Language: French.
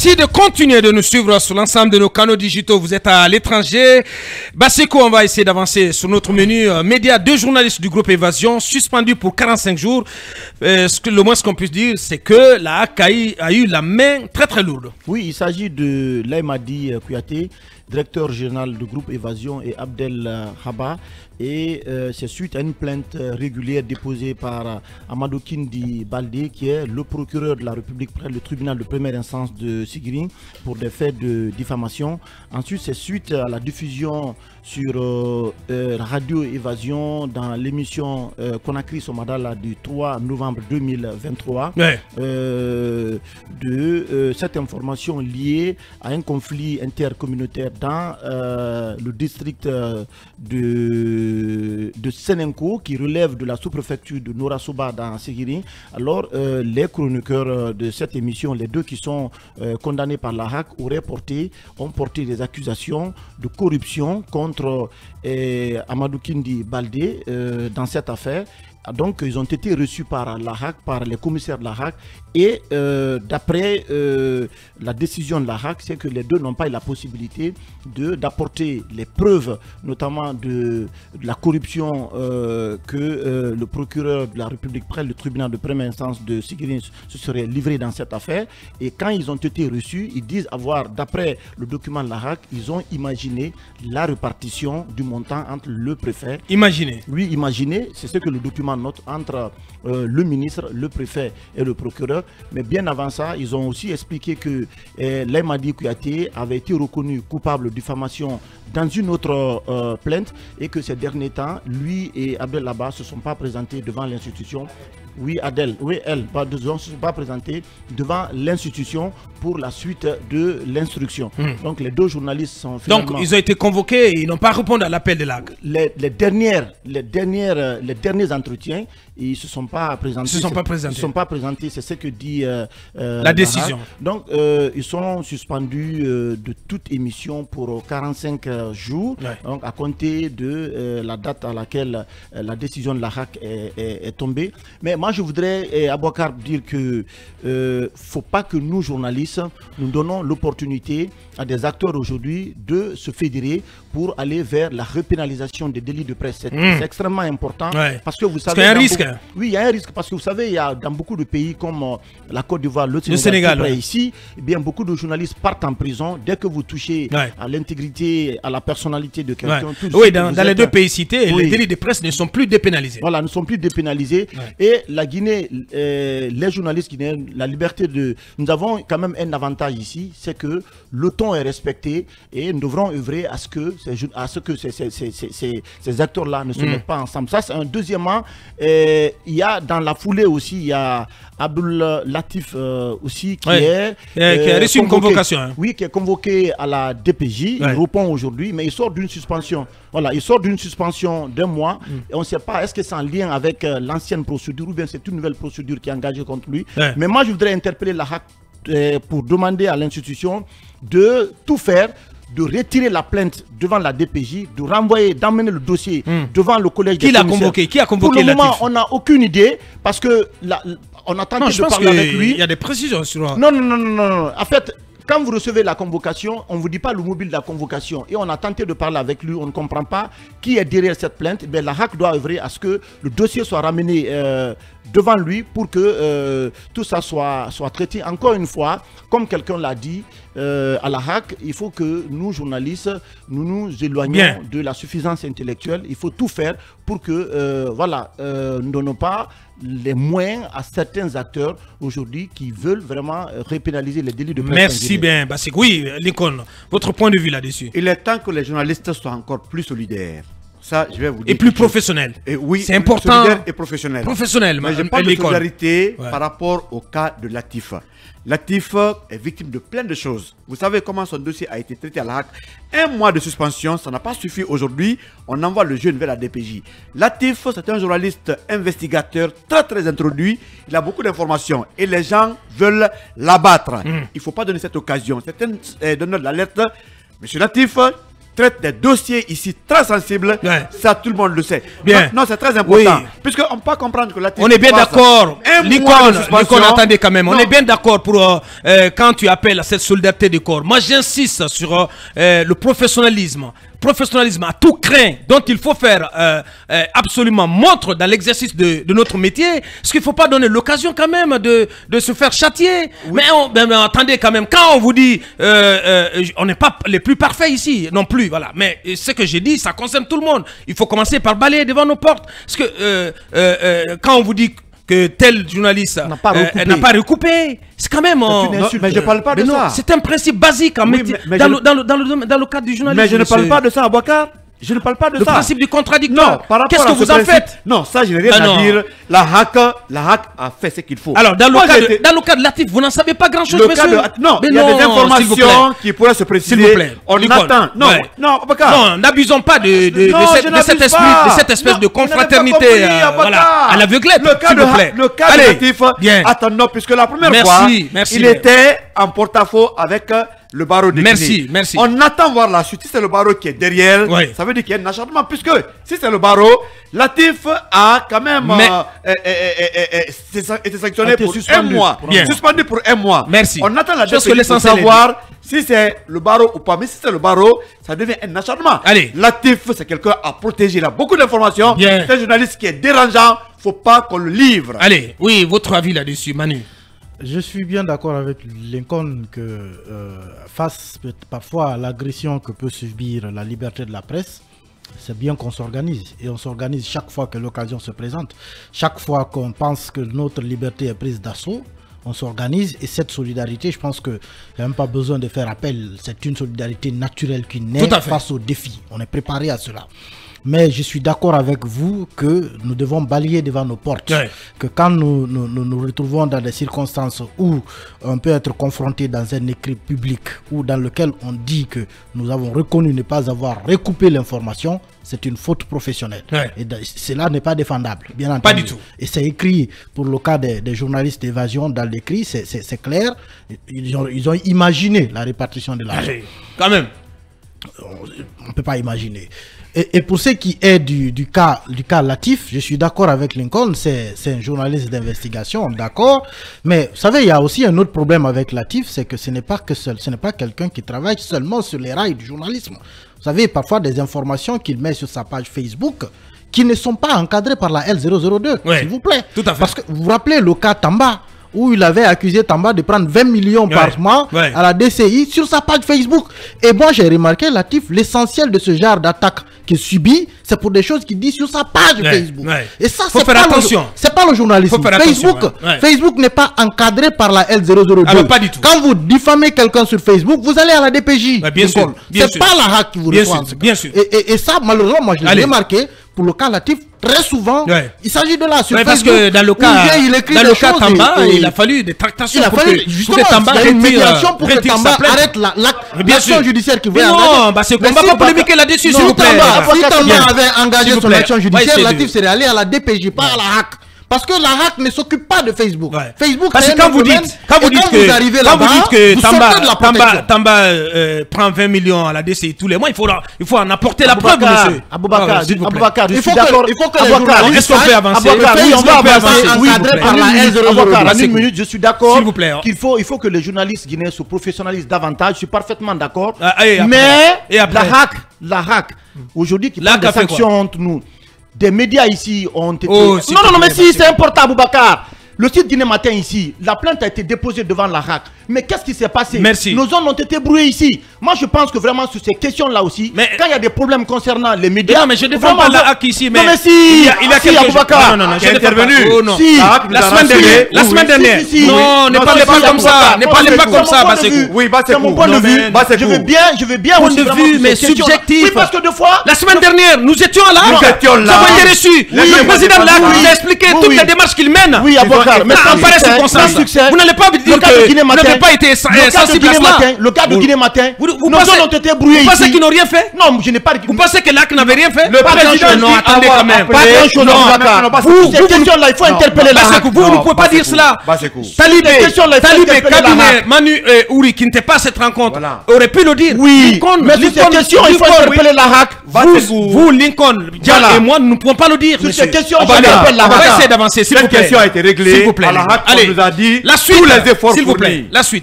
Merci de continuer de nous suivre sur l'ensemble de nos canaux digitaux. Vous êtes à l'étranger. Basseko, on va essayer d'avancer sur notre menu. Média, 2 journalistes du groupe Évasion suspendus pour 45 jours. Le moins ce qu'on puisse dire, c'est que la HAC a eu la main très très lourde. Oui, il s'agit de Laïmadi Kouyaté, directeur général du groupe Évasion, et Abdel Haba. Et c'est suite à une plainte régulière déposée par Amadou Kindi Baldé, qui est le procureur de la République près le tribunal de première instance de Sigiri pour des faits de diffamation. Ensuite, c'est suite à la diffusion sur Radio Évasion dans l'émission Conakry Somadala du 3 novembre 2023 de cette information liée à un conflit intercommunautaire dans le district de Senenko, qui relève de la sous-préfecture de Norasoba dans Sigiri. Alors les chroniqueurs de cette émission, les deux qui sont condamnés par la HAC, ont porté des accusations de corruption contre Amadou Kindi Baldé dans cette affaire. Donc ils ont été reçus par la HAC, par les commissaires de la HAC, et d'après la décision de la HAC, c'est que les deux n'ont pas eu la possibilité d'apporter les preuves, notamment de la corruption que le procureur de la République près le tribunal de première instance de Sigiri se serait livré dans cette affaire. Et quand ils ont été reçus, ils disent avoir, d'après le document de la HAC, ils ont imaginé la répartition du montant entre le préfet. Imaginez. Oui, imaginez, c'est ce que le document note, entre le ministre, le préfet et le procureur. Mais bien avant ça, ils ont aussi expliqué que Laïmadi Kouyaté avait été reconnu coupable de diffamation dans une autre plainte, et que ces derniers temps, lui et Abdel Haba ne se sont pas présentés devant l'institution. Oui, Adèle, oui, elle, ne se sont pas présentés devant l'institution pour la suite de l'instruction. Donc les deux journalistes sont finalement... Donc ils ont été convoqués et ils n'ont pas répondu à l'appel de l'AC. Les derniers entretiens, ils ne se sont pas présentés. Ils ne se sont pas présentés. C'est ce que dit la décision. Donc ils sont suspendus de toute émission pour 45 jours, donc à compter de la date à laquelle la décision de la HAC est tombée. Mais moi je voudrais, Abouakar, dire que faut pas que nous journalistes, nous donnons l'opportunité à des acteurs aujourd'hui de se fédérer pour aller vers la repénalisation des délits de presse. C'est extrêmement important, parce que vous savez... Parce qu'il y a un risque. Oui, il y a un risque, parce que vous savez, il y a dans beaucoup de pays comme la Côte d'Ivoire, le Sénégal, près ici, eh bien, beaucoup de journalistes partent en prison dès que vous touchez à l'intégrité, à la personnalité de quelqu'un. Oui, dans les deux pays cités, les délits de presse ne sont plus dépénalisés. Voilà, ne sont plus dépénalisés. Et la Guinée, les journalistes guinéens, la liberté de... Nous avons quand même un avantage ici, c'est que le ton est respecté, et nous devrons œuvrer à ce que ces acteurs-là ne se mettent pas ensemble. Ça, c'est un. Deuxièmement, il y a dans la foulée aussi, il y a Abdul Latif aussi qui a reçu une convocation. Oui, qui est convoqué à la DPJ. Il répond aujourd'hui, mais il sort d'une suspension. Voilà, il sort d'une suspension d'1 mois. Et on ne sait pas, est-ce que c'est en lien avec l'ancienne procédure ou bien c'est une nouvelle procédure qui est engagée contre lui. Mais moi, je voudrais interpeller la HAC pour demander à l'institution de tout faire, de retirer la plainte devant la DPJ, de renvoyer, d'emmener le dossier devant le collège des commissaires. Qui a convoqué? Pour le moment, on n'a aucune idée, parce que on a tenté de parler avec lui. Il y a des précisions sur... Non. En fait, quand vous recevez la convocation, on ne vous dit pas le mobile de la convocation. Et on a tenté de parler avec lui, on ne comprend pas qui est derrière cette plainte. La HAC doit œuvrer à ce que le dossier soit ramené devant lui pour que tout ça soit traité. Encore une fois, comme quelqu'un l'a dit, à la HAC, il faut que nous, journalistes, nous nous éloignions de la suffisance intellectuelle. Il faut tout faire pour que, nous ne donnons pas les moyens à certains acteurs aujourd'hui qui veulent vraiment répénaliser les délits de presse. Merci bien, Basseko. Oui, Lincoln, votre point de vue là-dessus? Il est temps que les journalistes soient encore plus solidaires. Ça, je vais vous dire. Et plus professionnel. Oui, c'est important. Solidaire et professionnel. Professionnel, mais je parle de solidarité par rapport au cas de Latif. Latif est victime de plein de choses. Vous savez comment son dossier a été traité à la HAC. 1 mois de suspension, ça n'a pas suffi. Aujourd'hui, on envoie le jeune vers la DPJ. Latif, c'est un journaliste investigateur très introduit. Il a beaucoup d'informations et les gens veulent l'abattre. Il ne faut pas donner cette occasion. Certains donneurs de l'alerte. Monsieur Latif, traite des dossiers ici très sensibles. Ça, tout le monde le sait. Bien. Non, c'est très important. Puisqu'on peut comprendre que on est bien d'accord. L'icône, attendez quand même. On est bien d'accord pour quand tu appelles à cette solidarité de corps. Moi, j'insiste sur le professionnalisme. Professionnalisme à tout craint, dont il faut faire absolument montre dans l'exercice de notre métier. Parce qu'il ne faut pas donner l'occasion quand même de se faire châtier. Oui. Mais attendez quand même, quand on vous dit on n'est pas les plus parfaits ici non plus, voilà. Mais ce que j'ai dit, ça concerne tout le monde. Il faut commencer par balayer devant nos portes. Parce que quand on vous dit que tel journaliste n'a pas recoupé, c'est quand même... mais je ne parle pas de ça. C'est un principe basique dans le cadre du journalisme. Mais je ne parle pas de ça, Aboubacar. Je ne parle pas de ça. Le principe du contradictoire. Qu'est-ce que vous en faites? Non, ça, je n'ai rien à dire. La HAC a fait ce qu'il faut. Alors, dans le cas de Latif, vous n'en savez pas grand-chose, monsieur. Non, il y a des informations qui pourraient se préciser. S'il vous plaît. On attend. Non, Aboubacar. Non, n'abusons pas de cette espèce de confraternité à l'aveuglette, s'il vous plaît. Le cas de Latif, attendons, puisque la première fois, il était en porte-à-faux avec... le barreau de Guinée. Merci. On attend voir la suite. Si c'est le barreau qui est derrière, ça veut dire qu'il y a un acharnement. Puisque si c'est le barreau, Latif a quand même été sanctionné pour un mois. Suspendu pour un mois. Merci. On attend la DPJ pour savoir si c'est le barreau ou pas. Mais si c'est le barreau, ça devient un acharnement. Latif, c'est quelqu'un à protéger. Il a beaucoup d'informations. C'est un journaliste qui est dérangeant. Il ne faut pas qu'on le livre. Allez, oui, votre avis là-dessus, Manu. Je suis bien d'accord avec Lincoln que face parfois à l'agression que peut subir la liberté de la presse, c'est bien qu'on s'organise. Et on s'organise chaque fois que l'occasion se présente. Chaque fois qu'on pense que notre liberté est prise d'assaut, on s'organise. Et cette solidarité, je pense qu'il n'y a même pas besoin de faire appel. C'est une solidarité naturelle qui naît face aux défis. On est préparé à cela. Mais je suis d'accord avec vous que nous devons balayer devant nos portes. Que quand nous retrouvons dans des circonstances où on peut être confronté dans un écrit public ou dans lequel on dit que nous avons reconnu ne pas avoir recoupé l'information, c'est une faute professionnelle. Et cela n'est pas défendable, bien entendu. Pas du tout. Et c'est écrit pour le cas des journalistes d'évasion dans l'écrit, c'est clair. Ils ont imaginé la répartition de l'argent. Quand même. On ne peut pas imaginer. Et pour ce qui est du cas Latif, je suis d'accord avec Lincoln, c'est un journaliste d'investigation, d'accord. Mais vous savez, il y a aussi un autre problème avec Latif, c'est que ce n'est pas quelqu'un qui travaille seulement sur les rails du journalisme. Vous savez, parfois des informations qu'il met sur sa page Facebook qui ne sont pas encadrées par la L002, s'il vous plaît. Tout à fait. Parce que vous vous rappelez le cas Tamba, où il avait accusé Tamba de prendre 20 millions par mois à la DCI sur sa page Facebook. Et moi, j'ai remarqué, Latif, l'essentiel de ce genre d'attaque qu'il subit, c'est pour des choses qu'il dit sur sa page Facebook. Et ça, c'est pas le journalisme. Facebook n'est pas encadré par la L002. Alors, pas du tout. Quand vous diffamez quelqu'un sur Facebook, vous allez à la DPJ. Bien sûr. C'est pas la HAC qui vous reçoit. Bien sûr. Et ça, malheureusement, moi, je l'ai remarqué. Pour le cas Latif, très souvent, il s'agit de là. Sur parce que dans le cas Tamba, il a fallu des tractations pour que Tamba pour que Tamba arrête l'action judiciaire qui voulait engager. Non, on ne va pas polémiquer là-dessus, s'il vous plaît. Si Tamba avait engagé son action judiciaire, Latif serait allé à la DPJ, pas à la HAC. Parce que la HAC ne s'occupe pas de Facebook. Facebook, parce que quand vous dites que Tamba prend 20 millions à la DCI tous les mois, il faut en apporter la preuve, monsieur. Aboubacar, il faut que les journalistes... Est-ce qu'on peut avancer? On va avancer. Oui, en une minute, je suis d'accord qu'il faut que les journalistes guinéens se professionnalisent davantage. Je suis parfaitement d'accord. Mais la HAC, aujourd'hui, qui prend des sanctions entre nous, des médias ici ont été... non, mais si, c'est important, Aboubacar. Le site Guinée Matin ici, la plainte a été déposée devant la HAC. Mais qu'est-ce qui s'est passé? Nos zones ont été brouillées ici. Moi, je pense que vraiment sur ces questions-là aussi, quand il y a des problèmes concernant les médias... Non, mais je ne défends pas la HAC ici, mais... Non, mais si, il y a quelqu'un... Aboubacar. Non, qui est intervenu. Si, la semaine dernière. Non, ne parlez pas comme ça. Ne parlez pas comme ça, Bassekou. Oui, c'est mon point de vue. Je veux bien... Point de vue, mais subjectif. Oui, parce que deux fois... La semaine dernière, nous étions là. Nous étions là. Nous avons été reçus. Le président de la HAC nous a expliqué toutes les démarches qu'il mène. Oui, Aboubacar. Mais en pareille circonstance, vous n'allez pas dire que n'avez pas été sensible à cela. Le cas de Guinée Matin, vous nos zones ont été brouillées ici. Vous pensez qu'ils n'ont rien fait? Non, je n'ai pas... Vous pensez que l'AC n'avait rien fait? Le président non, attendez quand même. Pas grand-chose à Dakar. Ces questions-là, il faut interpeller la HAC. Vous ne pouvez pas dire cela. Talibé, cabinet, Manu Ouri, qui n'était pas à cette rencontre, aurait pu le dire. Oui, mais sur ces questions, il faut interpeller la HAC. Vous, Lincoln, Dial et moi, nous ne pouvons pas le dire. Sur ces questions, on va essayer d'avancer, s'il vous Cette plaît. question a été réglée. S'il vous plaît. À la HAC, on nous a dit la suite, tous les efforts s'il vous plaît. fournis. La suite.